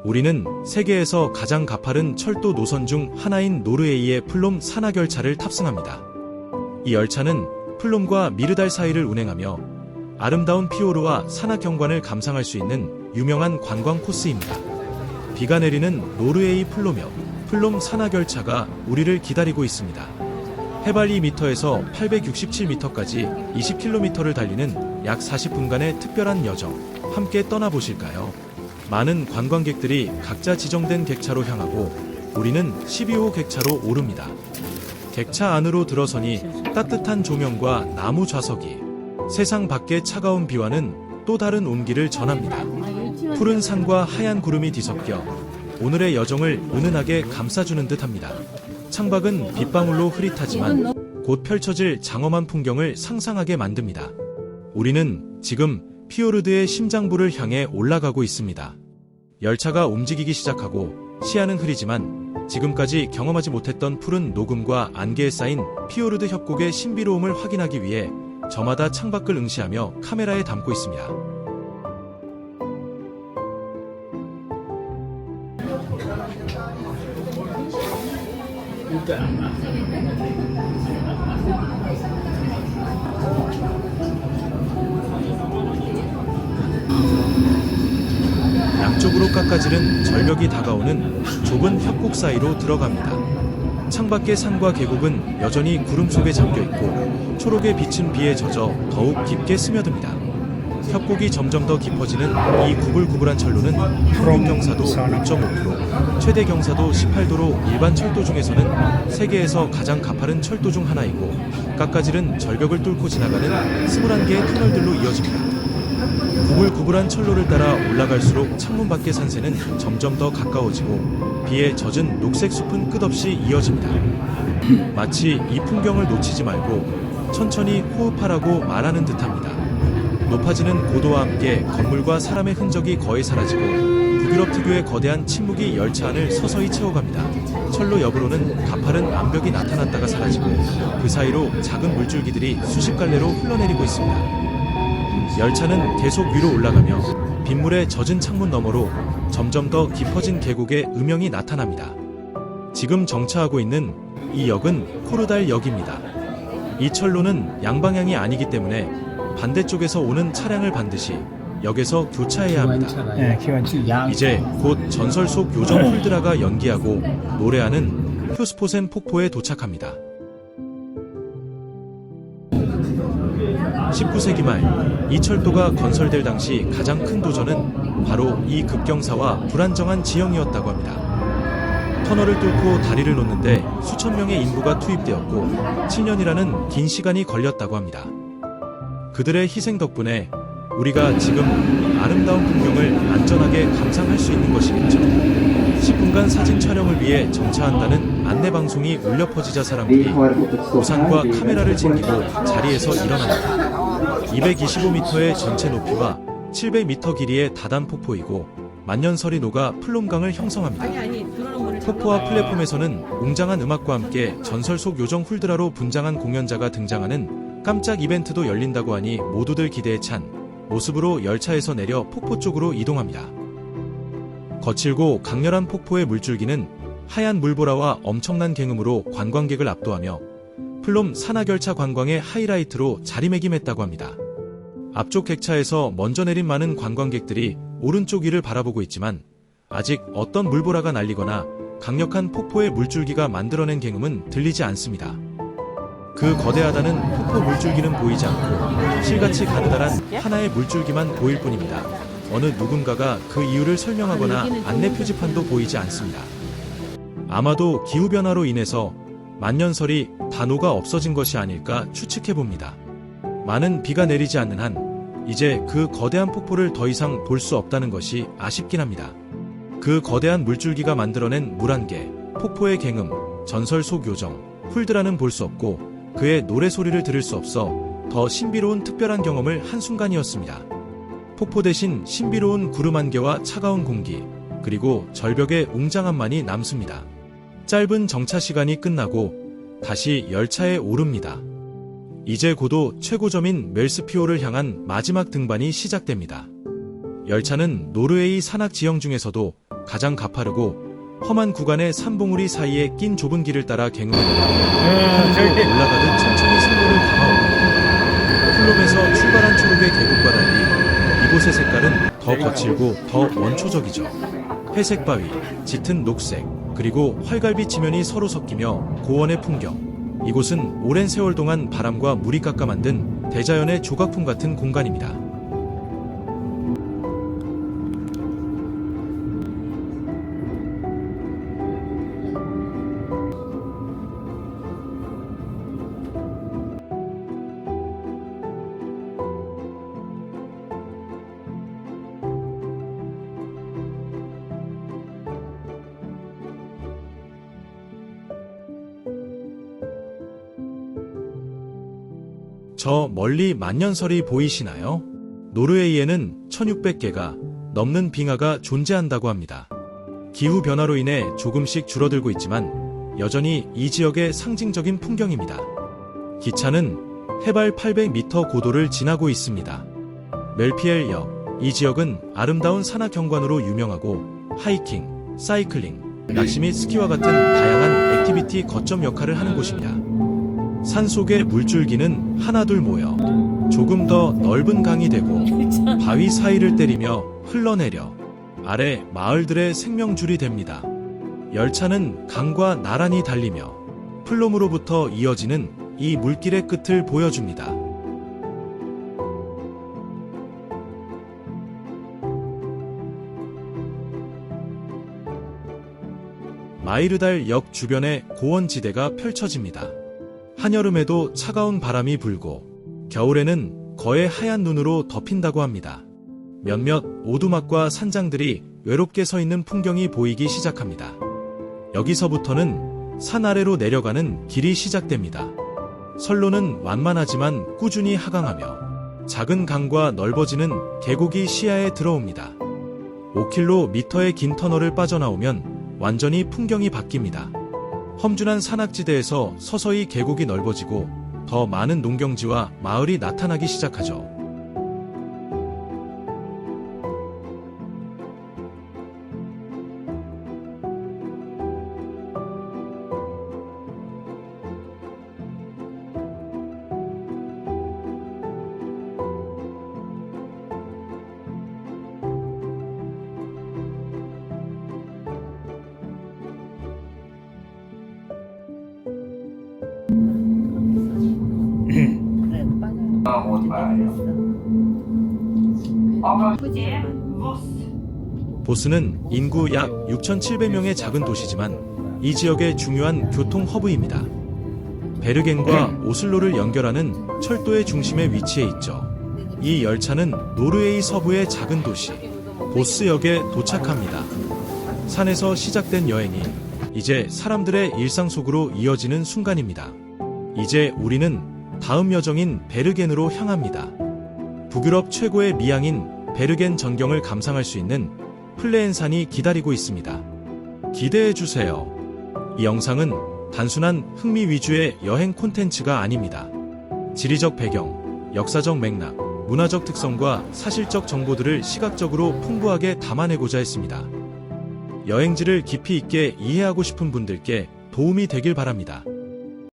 우리는 세계에서 가장 가파른 철도 노선 중 하나인 노르웨이의 플롬 산악열차를 탑승합니다. 이 열차는 플롬과 미르달 사이를 운행하며 아름다운 피오르와 산악 경관을 감상할 수 있는 유명한 관광 코스입니다. 비가 내리는 노르웨이 플롬역, 플롬 산악열차가 우리를 기다리고 있습니다. 해발 2m에서 867m까지 20km를 달리는 약 40분간의 특별한 여정, 함께 떠나보실까요? 많은 관광객들이 각자 지정된 객차로 향하고 우리는 12호 객차로 오릅니다. 객차 안으로 들어서니 따뜻한 조명과 나무 좌석이 세상 밖의 차가운 비와는 또 다른 온기를 전합니다. 푸른 산과 하얀 구름이 뒤섞여 오늘의 여정을 은은하게 감싸주는 듯합니다. 창밖은 빗방울로 흐릿하지만 곧 펼쳐질 장엄한 풍경을 상상하게 만듭니다. 우리는 지금 피오르드의 심장부를 향해 올라가고 있습니다. 열차가 움직이기 시작하고 시야는 흐리지만 지금까지 경험하지 못했던 푸른 녹음과 안개에 쌓인 피오르드 협곡의 신비로움을 확인하기 위해 저마다 창밖을 응시하며 카메라에 담고 있습니다. 양쪽으로 깎아지른 절벽이 다가오는 좁은 협곡 사이로 들어갑니다. 창밖의 산과 계곡은 여전히 구름 속에 잠겨있고 초록에 비친 비에 젖어 더욱 깊게 스며듭니다. 협곡이 점점 더 깊어지는 이 구불구불한 철로는 평균 경사도 5.5km, 최대 경사도 18도로 일반 철도 중에서는 세계에서 가장 가파른 철도 중 하나이고 깎아지른 절벽을 뚫고 지나가는 21개의 터널들로 이어집니다. 구불구불한 철로를 따라 올라갈수록 창문 밖의 산세는 점점 더 가까워지고 비에 젖은 녹색 숲은 끝없이 이어집니다. 마치 이 풍경을 놓치지 말고 천천히 호흡하라고 말하는 듯합니다. 높아지는 고도와 함께 건물과 사람의 흔적이 거의 사라지고 북유럽 특유의 거대한 침묵이 열차 안을 서서히 채워갑니다. 철로 옆으로는 가파른 암벽이 나타났다가 사라지고 그 사이로 작은 물줄기들이 수십 갈래로 흘러내리고 있습니다. 열차는 계속 위로 올라가며 빗물에 젖은 창문 너머로 점점 더 깊어진 계곡의 음영이 나타납니다. 지금 정차하고 있는 이 역은 코르달 역입니다. 이 철로는 양방향이 아니기 때문에 반대쪽에서 오는 차량을 반드시 역에서 교차해야 합니다. 이제 곧 전설 속 요정 훌드라가 연기하고 노래하는 효스포센 폭포에 도착합니다. 19세기 말 이 철도가 건설될 당시 가장 큰 도전은 바로 이 급경사와 불안정한 지형이었다고 합니다. 터널을 뚫고 다리를 놓는데 수천 명의 인부가 투입되었고 7년이라는 긴 시간이 걸렸다고 합니다. 그들의 희생 덕분에 우리가 지금 아름다운 풍경을 안전하게 감상할 수 있는 것이겠죠. 10분간 사진 촬영을 위해 정차한다는 안내방송이 울려 퍼지자 사람들이 우산과 카메라를 챙기고 자리에서 일어납니다. 225m의 전체 높이와 700m 길이의 다단 폭포이고 만년설이 녹아 플롬강을 형성합니다. 폭포와 플랫폼에서는 웅장한 음악과 함께 전설 속 요정 훌드라로 분장한 공연자가 등장하는 깜짝 이벤트도 열린다고 하니 모두들 기대에 찬 모습으로 열차에서 내려 폭포 쪽으로 이동합니다. 거칠고 강렬한 폭포의 물줄기는 하얀 물보라와 엄청난 굉음으로 관광객을 압도하며 플롬 산악열차 관광의 하이라이트로 자리매김했다고 합니다. 앞쪽 객차에서 먼저 내린 많은 관광객들이 오른쪽 위를 바라보고 있지만 아직 어떤 물보라가 날리거나 강력한 폭포의 물줄기가 만들어낸 굉음은 들리지 않습니다. 그 거대하다는 폭포 물줄기는 보이지 않고 실같이 가느다란 하나의 물줄기만 보일 뿐입니다. 어느 누군가가 그 이유를 설명하거나 안내 표지판도 보이지 않습니다. 아마도 기후변화로 인해서 만년설이 단호가 없어진 것이 아닐까 추측해봅니다. 많은 비가 내리지 않는 한 이제 그 거대한 폭포를 더 이상 볼 수 없다는 것이 아쉽긴 합니다. 그 거대한 물줄기가 만들어낸 물안개, 폭포의 굉음, 전설 속 요정, 훌드라는 볼 수 없고 그의 노래소리를 들을 수 없어 더 신비로운 특별한 경험을 한순간이었습니다. 폭포 대신 신비로운 구름 안개와 차가운 공기, 그리고 절벽의 웅장함만이 남습니다. 짧은 정차 시간이 끝나고 다시 열차에 오릅니다. 이제 고도 최고점인 멜스피오를 향한 마지막 등반이 시작됩니다. 열차는 노르웨이 산악 지형 중에서도 가장 가파르고 험한 구간의 산봉우리 사이에 낀 좁은 길을 따라 갱으로 올라가듯 천천히 속도를 감아옵니다. 플롬에서 출발한 초록의 계곡과 달리 이곳의 색깔은 더 거칠고 더 원초적이죠. 회색 바위, 짙은 녹색, 그리고 활갈빛 지면이 서로 섞이며 고원의 풍경. 이곳은 오랜 세월 동안 바람과 물이 깎아 만든 대자연의 조각품 같은 공간입니다. 저 멀리 만년설이 보이시나요? 노르웨이에는 1600개가 넘는 빙하가 존재한다고 합니다. 기후변화로 인해 조금씩 줄어들고 있지만 여전히 이 지역의 상징적인 풍경입니다. 기차는 해발 800m 고도를 지나고 있습니다. 멜피엘역, 이 지역은 아름다운 산악 경관으로 유명하고 하이킹, 사이클링, 낚시 및 스키와 같은 다양한 액티비티 거점 역할을 하는 곳입니다. 산속의 물줄기는 하나둘 모여 조금 더 넓은 강이 되고 바위 사이를 때리며 흘러내려 아래 마을들의 생명줄이 됩니다. 열차는 강과 나란히 달리며 플롬으로부터 이어지는 이 물길의 끝을 보여줍니다. 마이르달 역 주변의 고원지대가 펼쳐집니다. 한여름에도 차가운 바람이 불고 겨울에는 거의 하얀 눈으로 덮인다고 합니다. 몇몇 오두막과 산장들이 외롭게 서 있는 풍경이 보이기 시작합니다. 여기서부터는 산 아래로 내려가는 길이 시작됩니다. 선로는 완만하지만 꾸준히 하강하며 작은 강과 넓어지는 계곡이 시야에 들어옵니다. 5km의 긴 터널을 빠져나오면 완전히 풍경이 바뀝니다. 험준한 산악지대에서 서서히 계곡이 넓어지고 더 많은 농경지와 마을이 나타나기 시작하죠. 보스는 인구 약 6,700명의 작은 도시지만 이 지역의 중요한 교통 허브입니다. 베르겐과 오슬로를 연결하는 철도의 중심에 위치해 있죠. 이 열차는 노르웨이 서부의 작은 도시 보스역에 도착합니다. 산에서 시작된 여행이 이제 사람들의 일상 속으로 이어지는 순간입니다. 이제 우리는 다음 여정인 베르겐으로 향합니다. 북유럽 최고의 미항인 베르겐 전경을 감상할 수 있는 플레엔산이 기다리고 있습니다. 기대해주세요. 이 영상은 단순한 흥미 위주의 여행 콘텐츠가 아닙니다. 지리적 배경, 역사적 맥락, 문화적 특성과 사실적 정보들을 시각적으로 풍부하게 담아내고자 했습니다. 여행지를 깊이 있게 이해하고 싶은 분들께 도움이 되길 바랍니다.